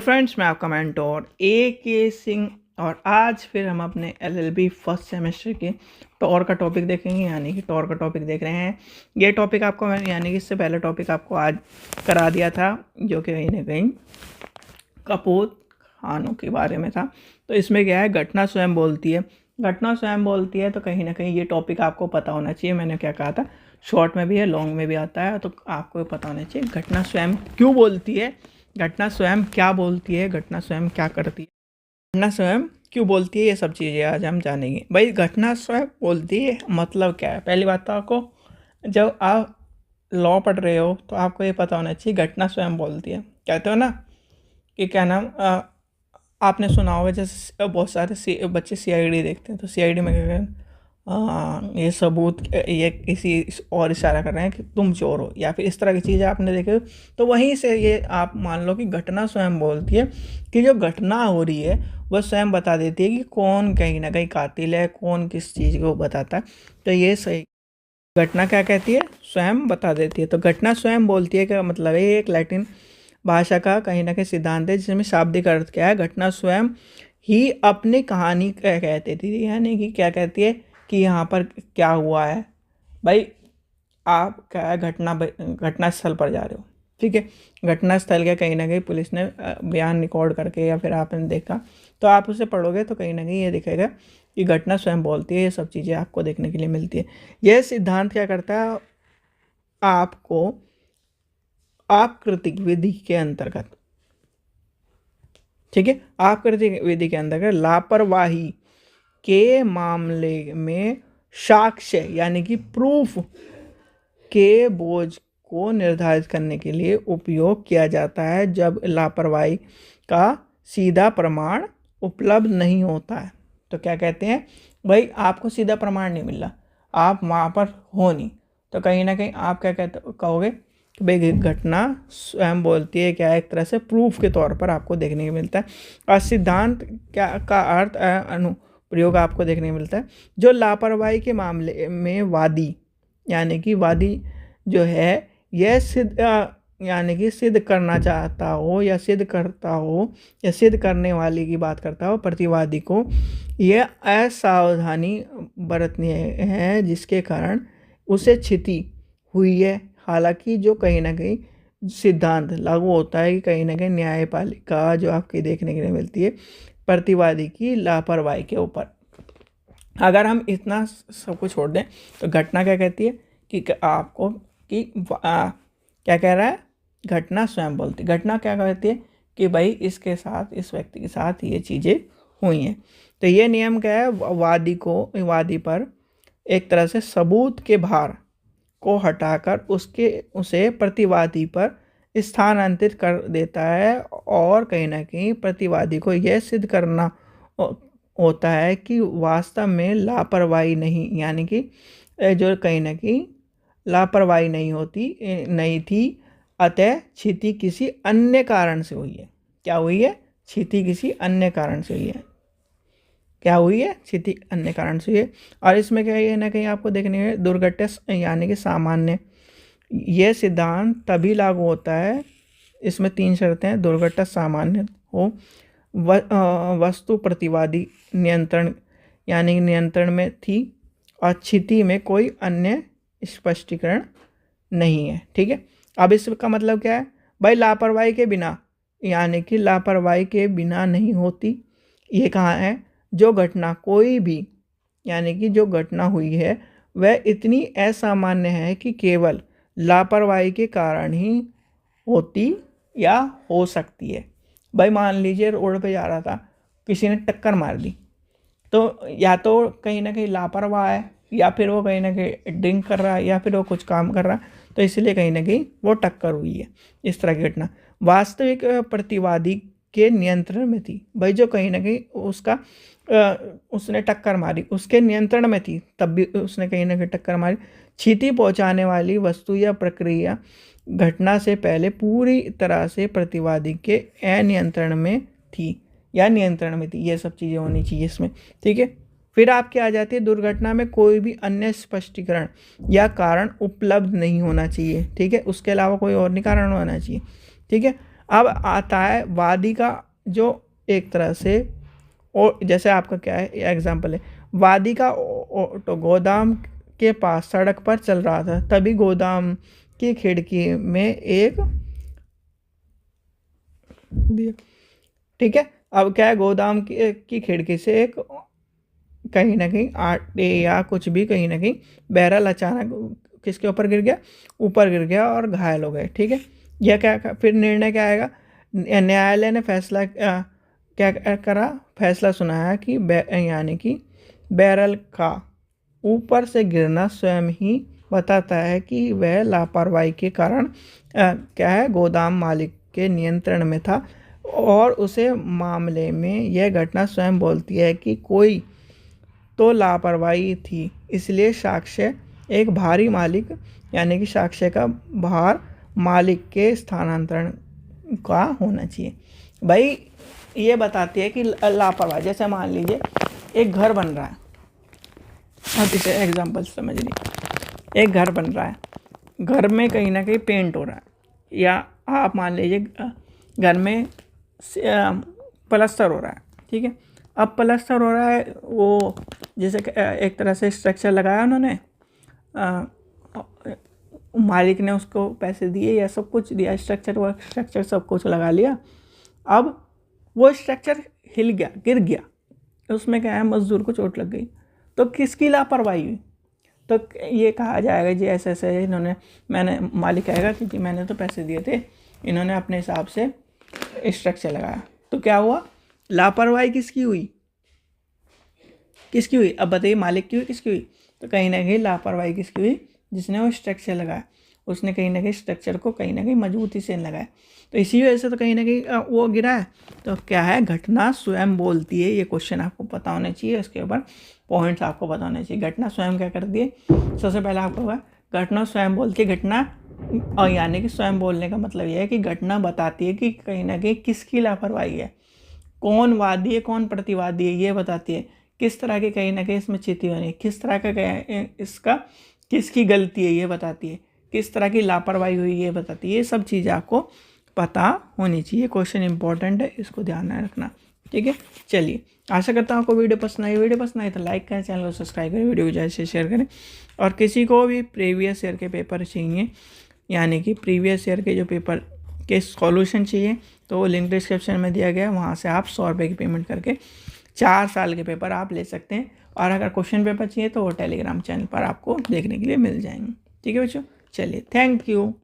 Friends, मैं आपका mentor के सिंह और आज फिर हम अपने एलएलबी फर्स्ट सेमेस्टर के टॉर का टॉपिक देखेंगे। यानी कि टॉर का टॉपिक देख रहे हैं। ये टॉपिक आपको मैंने यानी कि इससे पहले टॉपिक आपको आज करा दिया था, जो कि कहीं ना कहीं कपूत खानों के बारे में था। तो इसमें क्या है, घटना स्वयं बोलती है। घटना स्वयं बोलती है तो कहीं ना कहीं ये टॉपिक आपको पता होना चाहिए। मैंने क्या कहा था, शॉर्ट में भी है, लॉन्ग में भी आता है, तो आपको पता होना चाहिए घटना स्वयं क्यों बोलती है, घटना स्वयं क्या बोलती है, घटना स्वयं क्या करती है, घटना स्वयं क्यों बोलती है। ये सब चीज़ें आज हम जानेंगे। भाई, घटना स्वयं बोलती है मतलब क्या है। पहली बात तो आपको, जब आप लॉ पढ़ रहे हो तो आपको ये पता होना चाहिए घटना स्वयं बोलती है। कहते हो ना कि क्या नाम, आपने सुना होगा जैसे बहुत सारे बच्चे सीआईडी देखते हैं, तो सीआईडी में क्या कहते हैं, ये सबूत, ये किसी और इशारा कर रहे हैं कि तुम चोर हो, या फिर इस तरह की चीज़ें आपने देखे। तो वहीं से ये आप मान लो कि घटना स्वयं बोलती है कि जो घटना हो रही है वह स्वयं बता देती है कि कौन कहीं ना कहीं कातिल है, कौन किस चीज़ को बताता है। तो ये सही घटना क्या कहती है, स्वयं बता देती है। तो घटना स्वयं बोलती है का मतलब है, एक लैटिन भाषा का कहीं ना कहीं सिद्धांत है, जिसमें शाब्दिक अर्थ क्या है, घटना स्वयं ही अपनी कहानी कहती थी। यानी कि क्या कहती है कि यहाँ पर क्या हुआ है। भाई, आप क्या है, घटना स्थल पर जा रहे हो, ठीक है। घटना स्थल के कहीं ना कहीं पुलिस ने बयान रिकॉर्ड करके या फिर आपने देखा, तो आप उसे पढ़ोगे तो कहीं ना कहीं ये दिखेगा कि घटना स्वयं बोलती है। ये सब चीज़ें आपको देखने के लिए मिलती है। यह सिद्धांत क्या करता है, आपको आकृतिक विधि के अंतर्गत, ठीक है, आकृतिक विधि के अंतर्गत लापरवाही के मामले में साक्ष्य यानी कि प्रूफ के बोझ को निर्धारित करने के लिए उपयोग किया जाता है, जब लापरवाही का सीधा प्रमाण उपलब्ध नहीं होता है। तो क्या कहते हैं, भाई आपको सीधा प्रमाण नहीं मिल रहा, आप वहाँ पर हो नहीं, तो कहीं ना कहीं आप क्या कहोगे कि भाई घटना स्वयं बोलती है, क्या एक तरह से प्रूफ के तौर पर आपको देखने को मिलता है। और सिद्धांत क्या का अर्थ अनुप्रयोग आपको देखने को मिलता है, जो लापरवाही के मामले में वादी यानी कि वादी जो है यह सिद्ध यानी कि सिद्ध करना चाहता हो या सिद्ध करता हो या सिद्ध करने वाले की बात करता हो, प्रतिवादी को यह असावधानी बरतनी है जिसके कारण उसे क्षति हुई है। हालांकि जो कहीं ना कहीं सिद्धांत लागू होता है कि कहीं ना कहीं न्यायपालिका जो आपकी देखने के लिए मिलती है प्रतिवादी की लापरवाही के ऊपर। अगर हम इतना सब कुछ छोड़ दें तो घटना क्या कहती है कि आपको कि क्या कह रहा है, घटना स्वयं बोलती। घटना क्या कहती है कि भाई इसके साथ, इस व्यक्ति के साथ ये चीज़ें हुई हैं। तो ये नियम क्या है, वादी पर एक तरह से सबूत के भार को हटाकर उसे प्रतिवादी पर स्थानांतरित कर देता है, और कहीं ना कहीं प्रतिवादी को यह सिद्ध करना होता है कि वास्तव में लापरवाही नहीं, यानी कि जो कहीं ना कहीं लापरवाही नहीं थी, अतः क्षति किसी अन्य कारण से हुई है। क्या हुई है, क्षति किसी अन्य कारण से हुई है। क्या हुई है, क्षति अन्य कारण से हुई है। और इसमें क्या है ना, कहीं आपको देखने में दुर्घटना यानी कि सामान्य, यह सिद्धांत तभी लागू होता है, इसमें 3 शर्तें हैं। दुर्घटना सामान्य हो, वस्तु प्रतिवादी नियंत्रण यानी नियंत्रण में थी, और क्षति में कोई अन्य स्पष्टीकरण नहीं है, ठीक है। अब इसका मतलब क्या है, भाई लापरवाही के बिना यानी कि लापरवाही के बिना नहीं होती। ये कहाँ है, जो घटना कोई भी यानी कि जो घटना हुई है वह इतनी असामान्य है कि केवल लापरवाही के कारण ही होती या हो सकती है। भाई मान लीजिए रोड पे जा रहा था, किसी ने टक्कर मार दी, तो या तो कहीं ना कहीं लापरवाह है, या फिर वो कहीं ना कहीं ड्रिंक कर रहा है, या फिर वो कुछ काम कर रहा है, तो इसलिए कहीं ना कहीं वो टक्कर हुई है। इस तरह की घटना वास्तविक प्रतिवादी के नियंत्रण में थी। भाई जो कहीं ना कहीं उसने टक्कर मारी, उसके नियंत्रण में थी, तब भी उसने कहीं ना कहीं टक्कर मारी। क्षति पहुंचाने वाली वस्तु या प्रक्रिया घटना से पहले पूरी तरह से प्रतिवादी के अनियंत्रण में थी या नियंत्रण में थी। ये सब चीज़ें होनी चाहिए इसमें, ठीक है। फिर आपके आ जाती है, दुर्घटना में कोई भी अन्य स्पष्टीकरण या कारण उपलब्ध नहीं होना चाहिए, ठीक है। उसके अलावा कोई और नहीं कारण होना चाहिए, ठीक है। अब आता है वादी का, जो एक तरह से, और जैसे आपका क्या है एग्जाम्पल है, वादी का ऑटो गोदाम के पास सड़क पर चल रहा था, तभी गोदाम की खिड़की में एक दिया। ठीक है, अब क्या है, गोदाम की खिड़की से एक कहीं ना कहीं आटे या कुछ भी कहीं ना कहीं बहरहाल अचानक किसके ऊपर गिर गया, ऊपर गिर गया और घायल हो गए। ठीक है, यह क्या, फिर निर्णय क्या आएगा, न्यायालय ने फैसला क्या करा, फैसला सुनाया कि यानी कि बैरल का ऊपर से गिरना स्वयं ही बताता है कि वह लापरवाही के कारण क्या है, गोदाम मालिक के नियंत्रण में था, और उसे मामले में यह घटना स्वयं बोलती है कि कोई तो लापरवाही थी, इसलिए साक्ष्य एक भारी मालिक यानी कि साक्ष्य का भार मालिक के स्थानांतरण का होना चाहिए। भाई ये बताती है कि लापरवाही, जैसे मान लीजिए एक घर बन रहा है, आप इसे एग्जाम्पल समझ लीजिए, एक घर बन रहा है, घर में कहीं ना कहीं पेंट हो रहा है, या आप मान लीजिए घर में प्लस्तर हो रहा है। ठीक है, अब प्लस्तर हो रहा है, वो जैसे एक तरह से स्ट्रक्चर लगाया उन्होंने, मालिक ने उसको पैसे दिए या सब कुछ दिया, स्ट्रक्चर सब कुछ लगा लिया। अब वो स्ट्रक्चर हिल गया, गिर गया, उसमें क्या है, मजदूर को चोट लग गई, तो किसकी लापरवाही हुई? तो ये कहा जाएगा जी ऐसे ऐसे इन्होंने, मैंने, मालिक कहेगा कि जी मैंने तो पैसे दिए थे, इन्होंने अपने हिसाब से स्ट्रक्चर लगाया, तो क्या हुआ, लापरवाही किसकी हुई, किसकी हुई? अब बताइए, मालिक की हुई, किसकी हुई? तो कहीं ना कहीं लापरवाही किसकी हुई, जिसने वो स्ट्रक्चर लगाया, उसने कहीं ना कहीं स्ट्रक्चर को कहीं ना कहीं मजबूती से लगाया, तो इसी वजह से तो कहीं ना कहीं वो गिरा है। तो क्या है, घटना स्वयं बोलती है, ये क्वेश्चन आपको पता होना चाहिए, इसके ऊपर पॉइंट्स आपको पता होने चाहिए। घटना स्वयं क्या करती है, सबसे पहले आपको होगा घटना स्वयं बोलती है, घटना, और यानी कि स्वयं बोलने का मतलब यह है कि घटना बताती है कि कहीं ना कहीं किसकी लापरवाही है, कौन वादी है कौन प्रतिवादी है, ये बताती है, किस तरह के कहीं ना कहीं इसमें चिति बनी, किस तरह का इसका किसकी गलती है ये बताती है, किस तरह की लापरवाही हुई ये बताती है। ये सब चीज़ें आपको पता होनी चाहिए, क्वेश्चन इंपॉर्टेंट है, इसको ध्यान में रखना। ठीक है, चलिए, आशा करता हूँ आपको वीडियो पसंद आई। वीडियो पसंद आई तो लाइक करें, चैनल को सब्सक्राइब करें, वीडियो को ज़्यादा से शेयर करें, और किसी को भी प्रीवियस ईयर के पेपर चाहिए, यानी कि प्रीवियस ईयर के जो पेपर के सॉल्यूशन चाहिए, तो वो लिंक डिस्क्रिप्शन में दिया गया है, वहाँ से आप 100 रुपये की पेमेंट करके 4 साल के पेपर आप ले सकते हैं। और अगर क्वेश्चन पेपर चाहिए तो वो टेलीग्राम चैनल पर आपको देखने के लिए मिल जाएंगे। ठीक है बच्चों, चलिए, थैंक यू।